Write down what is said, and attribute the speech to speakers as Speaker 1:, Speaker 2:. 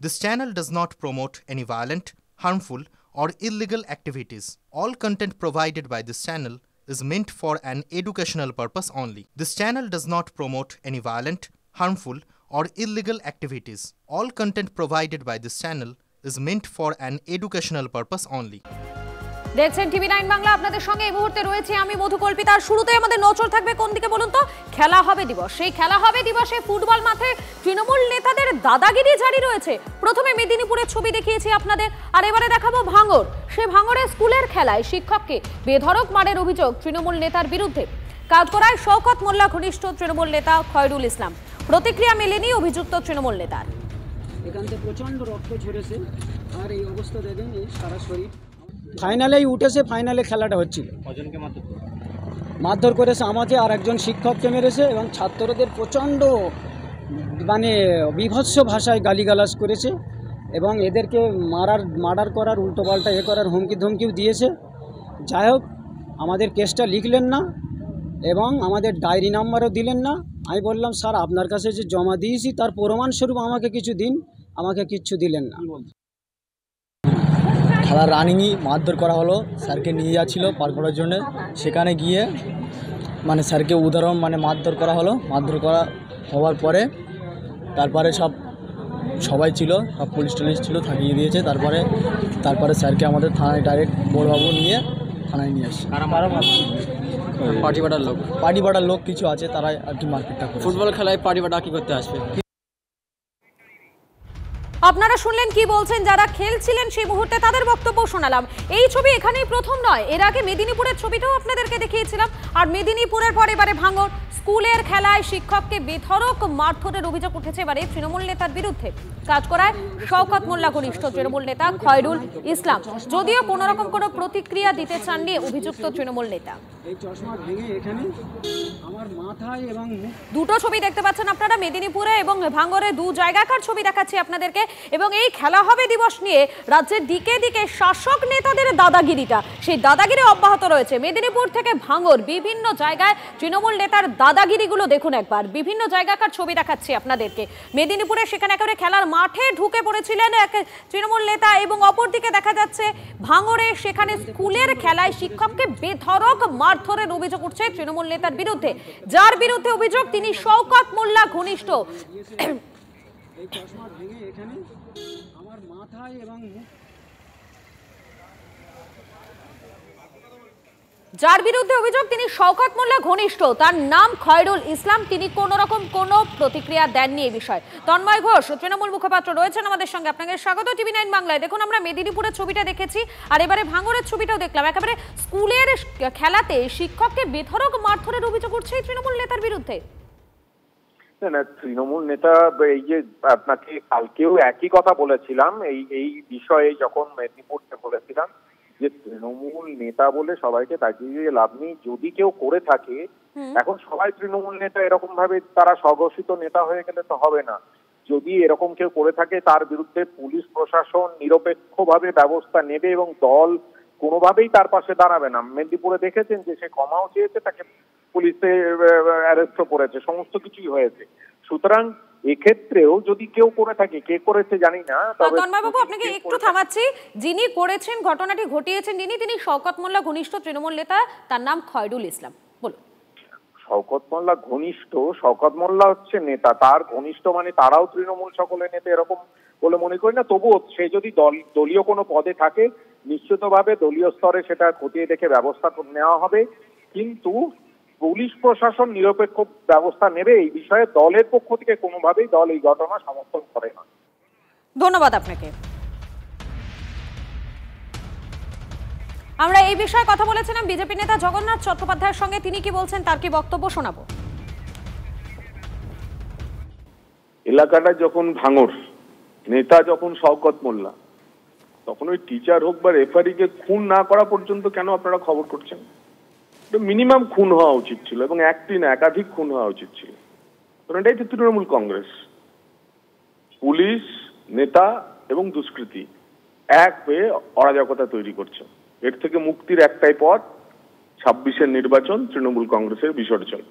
Speaker 1: This channel does not promote any violent, harmful, or illegal activities. All content provided by this channel is meant for an educational purpose only. This channel does not promote any violent, harmful, or illegal activities. All content provided by this channel is meant for an educational purpose only.
Speaker 2: দেখছেন TV 9 Bangla, আপনাদের সঙ্গে এই মুহূর্তে রয়েছে আমি মধুকল্পিতা। শুরুতেই আমাদের নজর থাকবে কোন দিকে বলুন তো? খেলা হবে দিবস। সেই খেলা হবে দিবসে ফুটবল মাঠে তৃণমূল নেতাদের দাদাগিরি জারি রয়েছে। প্রথমে মেদিনীপুরের ছবি দেখিয়েছি আপনাদের, আর এবারে দেখাবো ভাঙড়। সেই ভাঙড়ে স্কুলের খেলায় শিক্ষককে বেধড়ক মারের অভিযোগ তৃণমূল নেতার বিরুদ্ধে। কাজকরায় শওকত মোল্লা ঘনিষ্ঠ তৃণমূল নেতা খয়রুল ইসলাম। প্রতিক্রিয়া মেলেনি অভিযুক্ত তৃণমূল নেতার।
Speaker 3: এখান থেকে প্রচন্ড রক্ত ঝরেছে, আর এই অবস্থা দেখেন সারা শরীর। ফাইনালেই উঠেছে, ফাইনালে খেলাটা হচ্ছিল। কজনকে মারধর করেছে, আমাকে আর একজন শিক্ষককে মেরেছে, এবং ছাত্রদের প্রচণ্ড বিভৎস ভাষায় গালিগালাজ করেছে, এবং এদেরকে মার্ডার করার উল্টোপাল্টা করার হুমকি ধমকিও দিয়েছে। যাই হোক, আমাদের কেসটা লিখলেন না এবং আমাদের ডায়েরি নাম্বারও দিলেন না। আমি বললাম, স্যার আপনার কাছে যে জমা দিয়েছি তার প্রমাণস্বরূপ আমাকে কিছু দিন। আমাকে কিচ্ছু দিলেন না।
Speaker 4: খেলার রানিংই মারধর করা হলো, স্যারকে নিয়ে যাচ্ছিল পার করার জন্য। সেখানে গিয়ে স্যারকে উদাহরণ মারধর করা হলো। মারধর করা হওয়ার পরে তারপরে সবাই ছিল, সব পুলিশ টুলিশ ছিল, থাকিয়ে দিয়েছে। তারপরে স্যারকে আমাদের থানায় ডাইরেক্ট বড়বাবু নিয়ে থানায় নিয়ে আসে। পার্টি বাটার লোক কিছু আছে, তারাই আর কি মারপিটটা করে। ফুটবল খেলায় পার্টি বাটা কী করতে আসবে?
Speaker 2: আপনারা শুনলেন কি বলছেন যারা খেলছিলেন সেই মুহূর্তে, তাদের বক্তব্য শোনালাম। এই ছবি এখানেই প্রথম নয়, এর আগে মেদিনীপুরের ছবিটাও আপনাদেরকে দেখিয়েছিলাম। আর মেদিনীপুরের পর এবারে ভাঙড় স্কুলের খেলায় শিক্ষককে বেধড়ক মারধরের অভিযোগ উঠেছে এবারে তৃণমূল নেতার বিরুদ্ধে। কাজকরায় শওকত মোল্লা ঘনিষ্ঠ তৃণমূল নেতা খয়রুল ইসলাম। যদিও কোনো রকম কোনো প্রতিক্রিয়া দিতে চাননি অভিযুক্ত তৃণমূল নেতা। দুটো ছবি দেখতে পাচ্ছেন আপনারা, মেদিনীপুরে এবং ভাঙড়ে দু জায়গাকার ছবি দেখাচ্ছি আপনাদেরকে। এবং এই খেলা হবে দিবস নিয়ে রাজ্যের দিকে দিকে শাসক নেতাদের দাদাগিরিটা, সেই দাদাগিরি অব্যাহত রয়েছে। মেদিনীপুর থেকে ভাঙড় বিভিন্ন জায়গায় তৃণমূল নেতার দাদাগিরিগুলো দেখুন একবার। বিভিন্ন জায়গাকার ছবি দেখাচ্ছি আপনাদেরকে। মেদিনীপুরে সেখানে একেবারে খেলার মাঠে ঢুকে পড়েছিলেন এক তৃণমূল নেতা, এবং অপরদিকে দেখা যাচ্ছে ভাঙড়ে সেখানে স্কুলের খেলায় শিক্ষককে বেধড়ক মারধরের অভিযোগ উঠছে তৃণমূল নেতার বিরুদ্ধে। যার বিরুদ্ধে অভিযোগ তিনি শওকত মোল্লা ঘনিষ্ঠ। যার বিরুদ্ধে অভিযোগ তিনি শওকত মোল্লা ঘনিষ্ঠ, তার নাম খয়রুল ইসলাম। তিনি কোন রকম কোনো প্রতিক্রিয়া দেননি এই বিষয়ে। তন্ময় ঘোষ তৃণমূল মুখপাত্র রয়েছেন আমাদের সঙ্গে। আপনাকে স্বাগত টিভি 9 বাংলায়। দেখুন, আমরা মেদিনীপুরের ছবিটা দেখেছি, আর এবারে ভাঙড়ের ছবিটাও দেখলাম। একেবারে স্কুলের খেলাতে শিক্ষককে বেধড়ক মারধরের অভিযোগ উঠছে তৃণমূল নেতার বিরুদ্ধে।
Speaker 5: না, তৃণমূল নেতা এই যে আপনাকে কালকেও একই কথা বলেছিলাম এই বিষয়ে, যখন মেদিনীপুরতে বলেছিলাম যে তৃণমূল নেতা বলে সবাইকে তাকিয়ে লাভ নেই। যদি কেউ করে থাকে, এখন সবাই তৃণমূল নেতা এরকম ভাবে তারা স্বঘোষিত নেতা হয়ে গেলে তো হবে না। যদি এরকম কেউ করে থাকে তার বিরুদ্ধে পুলিশ প্রশাসন নিরপেক্ষভাবে ব্যবস্থা নেবে, এবং দল কোনোভাবেই তার পাশে দাঁড়াবে না। মেদিনীপুরে দেখেছেন যে সে ক্ষমাও চেয়েছে, তাকে পুলিশে অ্যারেস্টও করেছে, সমস্ত কিছুই হয়েছে। সুতরাং এক্ষেত্রেও যদি কেউ করে থাকে, কে করেছে জানি না।
Speaker 2: তন্ময়বাবু আপনাকে একটু থামাচ্ছি। যিনি করেছেন, ঘটনাটি ঘটিয়েছেন তিনি শওকত মোল্লা ঘনিষ্ঠ তৃণমূল নেতা, তার নাম খয়রুল ইসলাম। বলুন।
Speaker 5: শওকত মোল্লা ঘনিষ্ঠ, শওকত মোল্লা হচ্ছে নেতা, তার ঘনিষ্ঠ তারাও তৃণমূল সকলের নেতা এরকম বলে মনে করি না। তবুও সে যদি দলীয় কোনো পদে থাকে, নিশ্চিতভাবে দলীয় স্তরে সেটা খতিয়ে দেখে ব্যবস্থা নেওয়া হবে। কিন্তু পুলিশ প্রশাসন নিরপেক্ষ ব্যবস্থা নেবে, এই বিষয়ে দলের পক্ষ থেকে কোনোভাবেই দল এই ঘটনা সমর্থন করে না।
Speaker 2: ধন্যবাদ আপনাকে। আমরা এই বিষয়ে কথা বলেছিলাম বিজেপি নেতা জগন্নাথ চট্টোপাধ্যায়ের সঙ্গে। তিনি কি বলছেন তার কি বক্তব্য শোনাবো।
Speaker 6: এলাকাটা যখন ভাঙড়, নেতা যখন শওকত মোল্লা, তখন ওই টিচার হোক বা রেফারিকে খুন না করা পর্যন্ত কেন আপনারা খবর করছেন? মিনিমাম খুন হওয়া উচিত ছিল, এবং একটি না একাধিক খুন হওয়া উচিত ছিল। এটাই তো তৃণমূল কংগ্রেস। পুলিশ, নেতা এবং দুষ্কৃতী এক হয়ে অরাজকতা তৈরি করছে। এর থেকে মুক্তির একটাই পথ, 26-এর নির্বাচন, তৃণমূল কংগ্রেসের বিসর্জন।